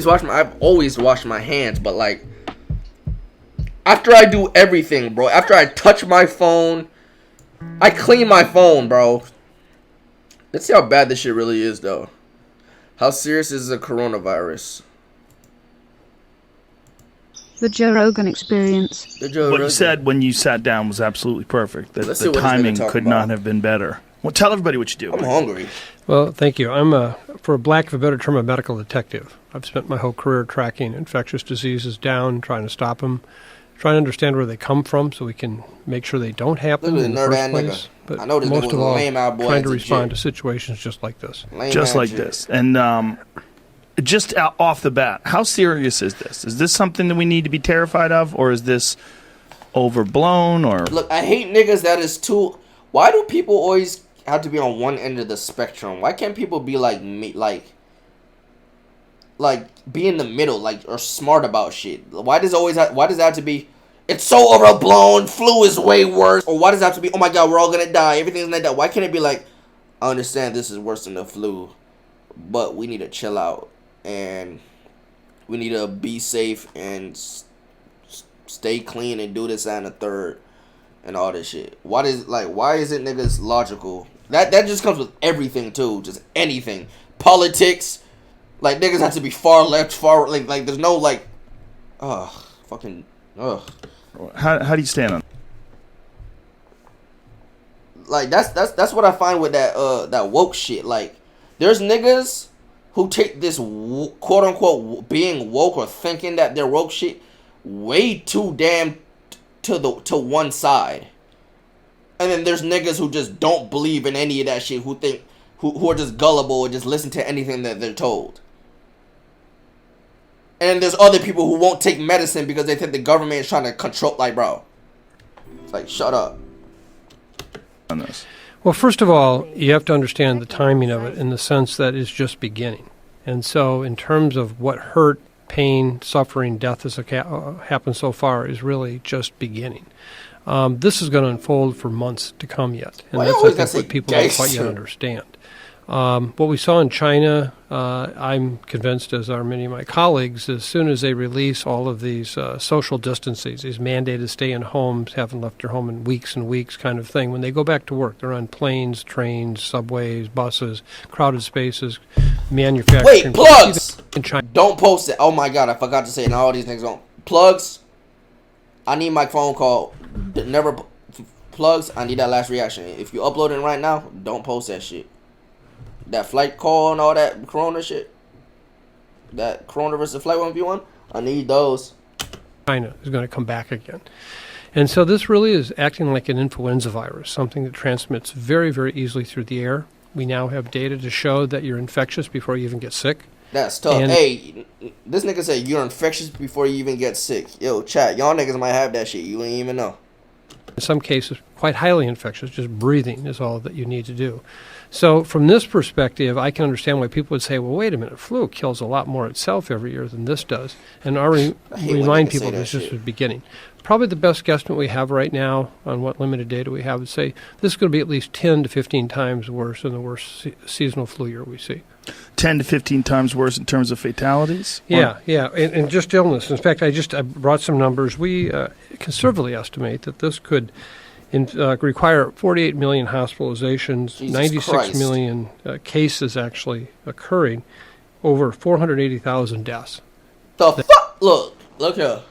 I've always washed my hands, but like after I do everything, bro, after I touch my phone, I clean my phone, bro. Let's see how bad this shit really is, though. How serious is the coronavirus? The Joe Rogan experience. What you said when you sat down was absolutely perfect. That the timing could not have been better. Well, tell everybody what you do. I'm hungry. Well, thank you. I'm, for lack of a better term, a medical detective. I've spent my whole career tracking infectious diseases down, trying to stop them, trying to understand where they come from so we can make sure they don't happen in the first place. But I know this most of all, trying to respond to to situations just like this. Just like this. And just off the bat, how serious is this? Is this something that we need to be terrified of, or is this overblown? Or look, I hate niggas that is too... Why do people always have to be on one end of the spectrum? Why can't people be like me, like be in the middle, like, or smart about shit? Why does it have to be, it's so overblown, flu is way worse? Or why does it have to be, oh my god, we're all gonna die, everything's gonna die? Why can't it be like, I understand this is worse than the flu, but we need to chill out and we need to be safe and stay clean and do this and the third and all this shit? Why is it niggas logical? That just comes with everything too, just anything. Politics, like niggas have to be far left, far like there's no like, fucking. How do you stand on? Like that's what I find with that woke shit. Like there's niggas who take this quote unquote being woke or thinking that they're woke shit way too damn to one side. And then there's niggas who just don't believe in any of that shit, who are just gullible and just listen to anything that they're told. And there's other people who won't take medicine because they think the government is trying to control, like, bro. It's like, shut up. On this. Well, first of all, you have to understand the timing of it in the sense that it's just beginning. And so in terms of what hurt, pain, suffering, death has happened so far is really just beginning. This is going to unfold for months to come yet. And that's, I think, what people don't quite yet understand. What we saw in China, I'm convinced, as are many of my colleagues, as soon as they release all of these social distances, these mandated stay in homes, haven't left your home in weeks and weeks kind of thing, when they go back to work, they're on planes, trains, subways, buses, crowded spaces, manufacturing. Wait, plugs! In China. Don't post it. Oh my god, I forgot to say it. Now all these things don't. Plugs, I need my phone call. Never plugs, I need that last reaction. If you upload it right now, don't post that shit. That flight call and all that corona shit, that corona versus flight 1v1, I need those. China is going to come back again. And so this really is acting like an influenza virus, something that transmits very, very easily through the air. We now have data to show that you're infectious before you even get sick. That's tough. And hey, this nigga said you're infectious before you even get sick. Yo, chat, y'all niggas might have that shit. You ain't even know. In some cases, quite highly infectious. Just breathing is all that you need to do. So from this perspective, I can understand why people would say, well, wait a minute, flu kills a lot more itself every year than this does. And I remind people this is just the beginning. Probably the best guesstimate we have right now on what limited data we have would say this is going to be at least 10 to 15 times worse than the worst seasonal flu year we see. 10 to 15 times worse in terms of fatalities? Yeah. And just illness. In fact, I brought some numbers. We conservatively estimate that this could require 48 million hospitalizations, Jesus 96 Christ. million cases actually occurring, over 480,000 deaths. The fuck? Look here.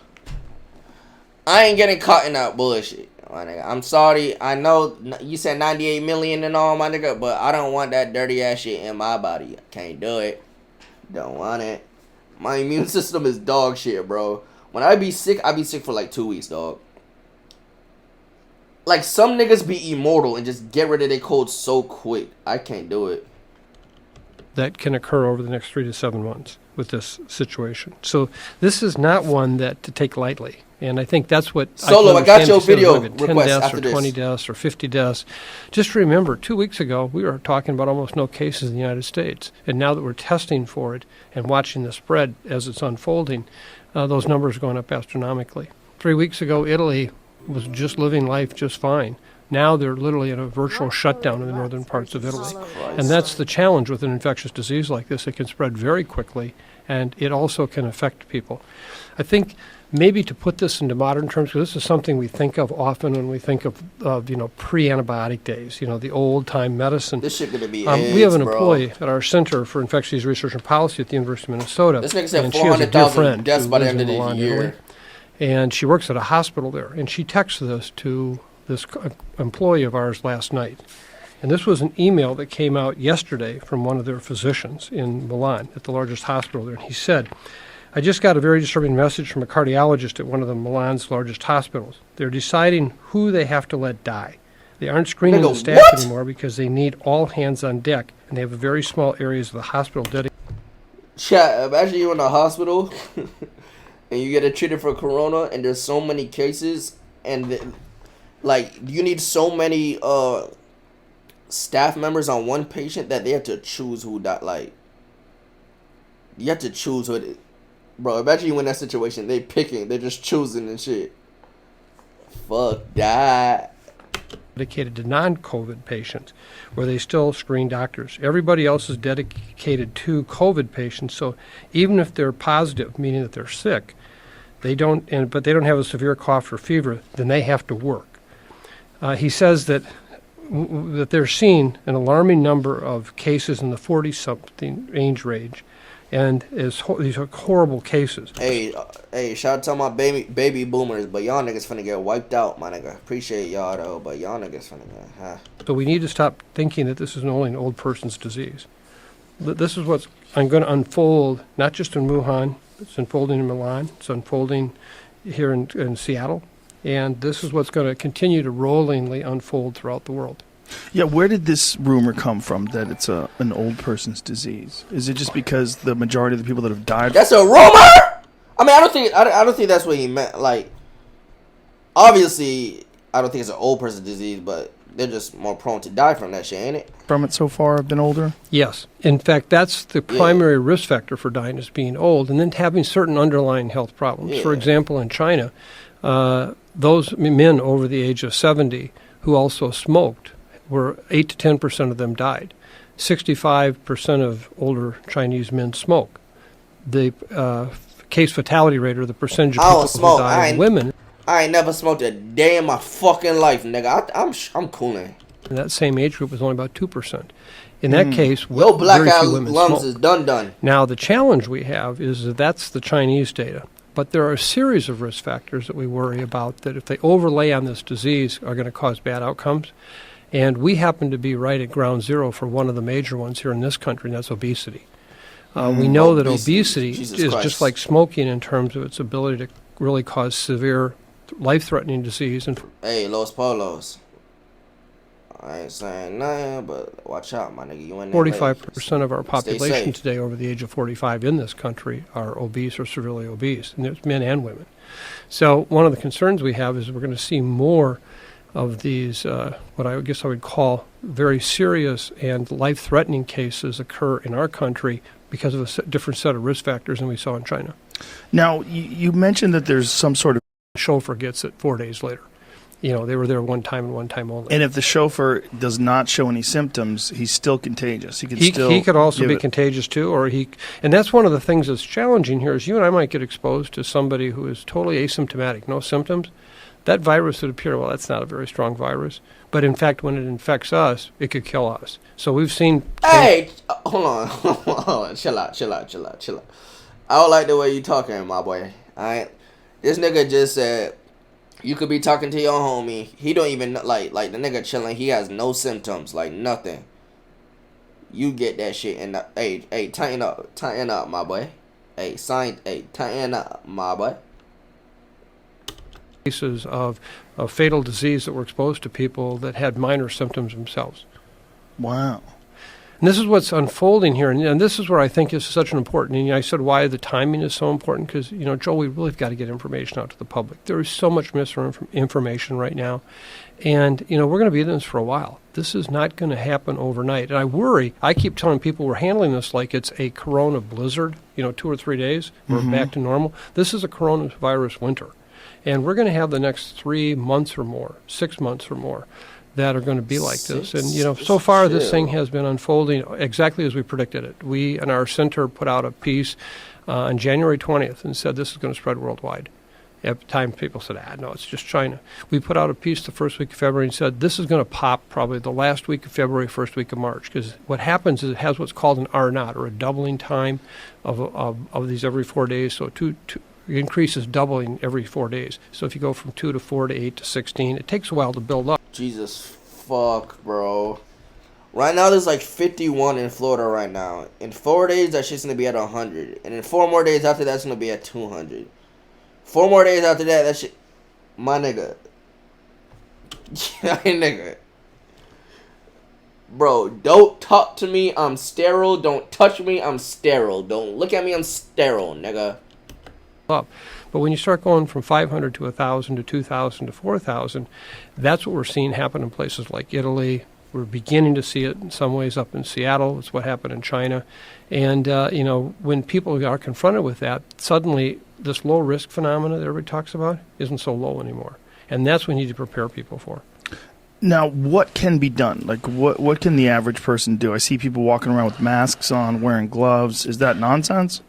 I ain't getting caught in that bullshit, my nigga. I'm sorry. I know you said 98 million and all, my nigga, but I don't want that dirty ass shit in my body. I can't do it. Don't want it. My immune system is dog shit, bro. When I be sick for like 2 weeks, dog. Like, some niggas be immortal and just get rid of their cold so quick. I can't do it. That can occur over the next 3 to 7 months with this situation. So this is not one that to take lightly. And I think that's what... Solo, I got your video 10 request deaths after or this. 20 deaths or 50 deaths. Just remember, 2 weeks ago, we were talking about almost no cases in the United States. And now that we're testing for it and watching the spread as it's unfolding, those numbers are going up astronomically. 3 weeks ago, Italy was just living life just fine. Now they're literally in a virtual shutdown in the northern parts of Italy. And that's the challenge with an infectious disease like this. It can spread very quickly, and it also can affect people. I think maybe to put this into modern terms, because this is something we think of often when we think of pre-antibiotic days, the old-time medicine. This shit gonna be we have an bro. employee at our Center for Infectious Disease Research and Policy at the University of Minnesota. This nigga said and she has a dear 400,000 friend deaths who by the lives end of in the Milan, year. Italy. And she works at a hospital there, and she texted this to this employee of ours last night. And this was an email that came out yesterday from one of their physicians in Milan at the largest hospital there. And he said, I just got a very disturbing message from a cardiologist at one of the Milan's largest hospitals. They're deciding who they have to let die. They aren't screening the staff anymore because they need all hands on deck, and they have very small areas of the hospital dedicated. Chat, imagine you're in a hospital and you get treated for corona, and there's so many cases, and you need so many staff members on one patient that they have to choose who died. Like, you have to choose who. Bro, imagine you in that situation. They're just choosing and shit. Fuck that. Dedicated to non-COVID patients, where they still screen doctors. Everybody else is dedicated to COVID patients. So even if they're positive, meaning that they're sick, but they don't have a severe cough or fever, then they have to work. He says that they're seeing an alarming number of cases in the 40-something age range, and these are horrible cases. Hey, shout out to my baby boomers, but y'all niggas finna get wiped out, my nigga. Appreciate y'all though, but y'all niggas finna get, So we need to stop thinking that this is only an old person's disease. This is what's going to unfold, not just in Wuhan, it's unfolding in Milan, it's unfolding here in Seattle, and this is what's going to continue to rollingly unfold throughout the world. Yeah, where did this rumor come from that it's an old person's disease? Is it just because the majority of the people that have died? That's a rumor. I mean, I don't think that's what he meant. Like, obviously, I don't think it's an old person's disease, but they're just more prone to die from that shit, ain't it? From it so far have been older? Yes. In fact, that's the primary risk factor for dying, is being old and then having certain underlying health problems. Yeah. For example, in China, those men over the age of 70 who also smoked, 8 to 10% of them died. 65% of older Chinese men smoke. The case fatality rate, or the percentage of people who die in women. I ain't never smoked a day in my fucking life, nigga. I'm cooling. In that same age group was only about 2%. In that case, Yo, black very out few women lungs smoke. is done. Now, the challenge we have is that that's the Chinese data. But there are a series of risk factors that we worry about that, if they overlay on this disease, are going to cause bad outcomes. And we happen to be right at ground zero for one of the major ones here in this country, and that's obesity. We know that obesity is just like smoking in terms of its ability to really cause severe, life-threatening disease. And Hey, Los Polos. I ain't saying nothing, but watch out, my nigga. You in there? 45% of our population safe. today over the age of 45 in this country are obese or severely obese, and there's men and women. So one of the concerns we have is we're going to see more of these, what I guess I would call very serious and life-threatening cases occur in our country because of a different set of risk factors than we saw in China. Now, you mentioned that there's some sort of... The chauffeur gets it 4 days later. They were there one time and one time only. And if the chauffeur does not show any symptoms, he's still contagious. He could also be contagious too, and that's one of the things that's challenging here is you and I might get exposed to somebody who is totally asymptomatic, no symptoms. That virus would appear, well, that's not a very strong virus. But in fact, when it infects us, it could kill us. So we've seen... Hey, hold on. Chill out. I don't like the way you talking, my boy. Alright? This nigga just said, you could be talking to your homie. He don't even, like the nigga chilling. He has no symptoms, like nothing. You get that shit and, hey, tighten up, my boy. Tighten up, my boy. Cases of fatal disease that were exposed to people that had minor symptoms themselves. Wow. And this is what's unfolding here, and this is where I think is such an important, and I said why the timing is so important, because, Joel, we really have got to get information out to the public. There is so much misinformation right now, and, we're going to be in this for a while. This is not going to happen overnight, and I worry, I keep telling people we're handling this like it's a corona blizzard, 2 or 3 days, we're back to normal. This is a coronavirus winter, and we're going to have the next 3 months or more, 6 months or more, that are going to be like this. And, so far this thing has been unfolding exactly as we predicted it. We, in our center, put out a piece on January 20th and said this is going to spread worldwide. At the time, people said, no, it's just China. We put out a piece the first week of February and said this is going to pop probably the last week of February, first week of March, because what happens is it has what's called an R naught, or a doubling time of these every 4 days. So it increases doubling every 4 days. So if you go from 2 to 4 to 8 to 16, it takes a while to build up. Jesus fuck, bro. Right now, there's like 51 in Florida right now. In 4 days, that shit's going to be at 100. And in 4 more days after that, it's going to be at 200. 4 more days after that, that shit... My nigga. Nigga. Bro, don't talk to me, I'm sterile. Don't touch me, I'm sterile. Don't look at me, I'm sterile, nigga. Up. But when you start going from 500 to 1,000 to 2,000 to 4,000, that's what we're seeing happen in places like Italy. We're beginning to see it in some ways up in Seattle. It's what happened in China. And, when people are confronted with that, suddenly this low-risk phenomena that everybody talks about isn't so low anymore. And that's what we need to prepare people for. Now, what can be done? Like, what can the average person do? I see people walking around with masks on, wearing gloves. Is that nonsense?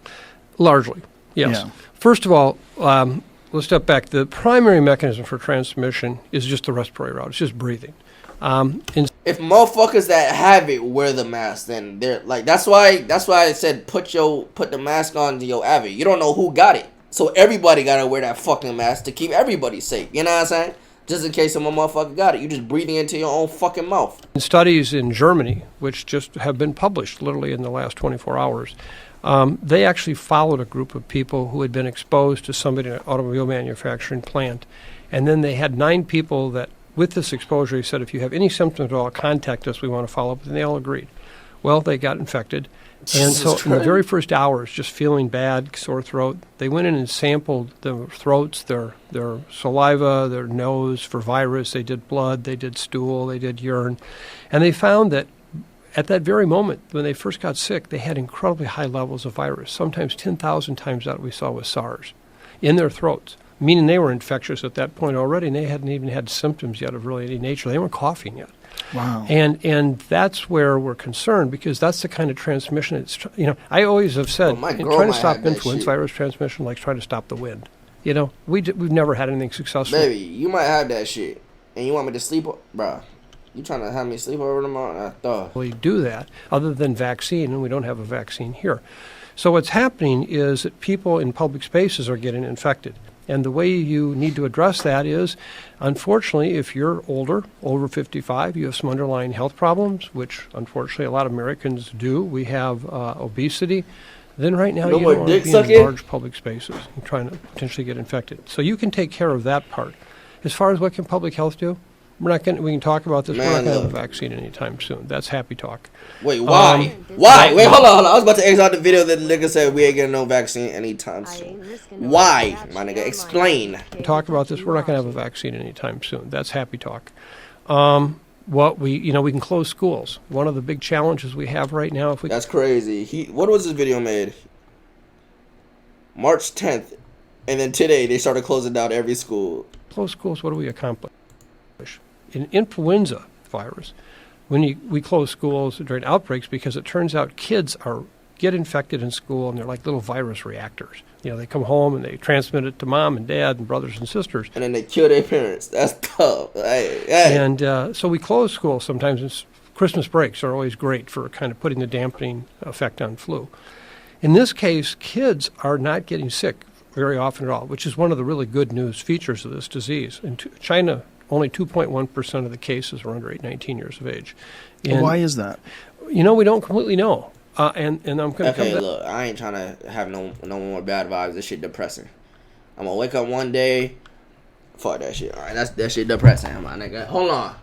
Largely, yes. Yeah. First of all, let's step back. The primary mechanism for transmission is just the respiratory route. It's just breathing. If motherfuckers that have it wear the mask, then they're like, that's why I said put the mask on to your avid. You don't know who got it, so everybody gotta wear that fucking mask to keep everybody safe. You know what I'm saying? Just in case some motherfucker got it, you just breathing into your own fucking mouth. Studies in Germany, which just have been published literally in the last 24 hours, they actually followed a group of people who had been exposed to somebody in an automobile manufacturing plant, and then they had 9 people that, with this exposure, he said, if you have any symptoms at all, contact us. We want to follow up. And they all agreed. Well, they got infected. And so in the very first hours, just feeling bad, sore throat, they went in and sampled their throats, their saliva, their nose for virus. They did blood, they did stool, they did urine. And they found that at that very moment, when they first got sick, they had incredibly high levels of virus, sometimes 10,000 times that we saw with SARS, in their throats. Meaning they were infectious at that point already, and they hadn't even had symptoms yet of really any nature. They weren't coughing yet. Wow. And that's where we're concerned, because that's the kind of transmission. It's, I always have said, trying to stop influenza virus transmission like trying to stop the wind. We've never had anything successful. Baby, you might have that shit, and you want me to sleep, bruh. You trying to have me sleep over tomorrow? We do that other than vaccine, and we don't have a vaccine here. So what's happening is that people in public spaces are getting infected. And the way you need to address that is, unfortunately, if you're older, over 55, you have some underlying health problems, which unfortunately a lot of Americans do. We have obesity. Then right now you don't want to be in large public spaces and trying to potentially get infected. So you can take care of that part. As far as what can public health do, we can talk about this. We're not going to have a vaccine anytime soon. That's happy talk. Wait, why? Why? Wait, hold on. I was about to exit out the video that the nigga said we ain't getting no vaccine anytime soon. Why, my nigga? Explain. Talk about this. We're not going to have a vaccine anytime soon. That's happy talk. We can close schools. One of the big challenges we have right now, that's crazy. What was this video made? March 10th, and then today they started closing down every school. Close schools. What do we accomplish? In influenza virus, when we close schools during outbreaks, because it turns out kids get infected in school and they're like little virus reactors. They come home and they transmit it to mom and dad and brothers and sisters. And then they kill their parents. That's tough. Hey. And so we close schools sometimes. Christmas breaks are always great for kind of putting the dampening effect on flu. In this case, kids are not getting sick very often at all, which is one of the really good news features of this disease. In China, only 2.1% of the cases are under 19 years of age. And, why is that? We don't completely know. And I'm going to come back. Look, I ain't trying to have no more bad vibes. This shit depressing. I'm going to wake up one day. Fuck that shit. All right, that shit depressing, my nigga. Hold on.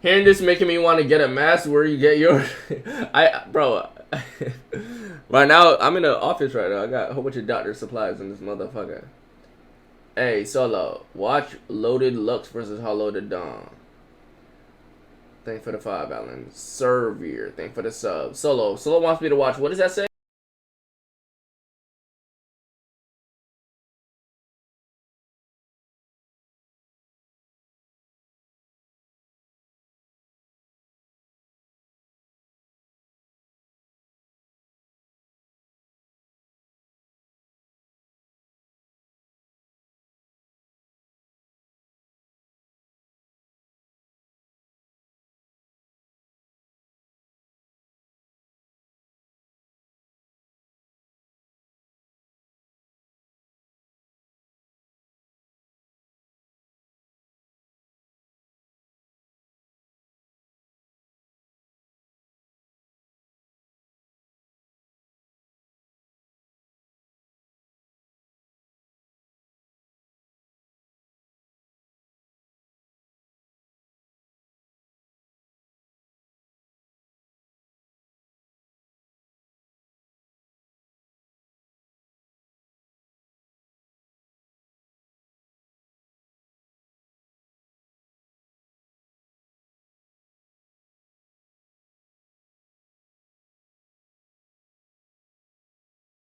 Hearing this making me want to get a mask where you get your... Bro, right now, I'm in the office right now. I got a whole bunch of doctor supplies in this motherfucker. Hey, Solo, watch Loaded Lux versus Hollow the Dawn. Thank for the 5, Alan. Servier, thank for the sub. Solo wants me to watch, what does that say?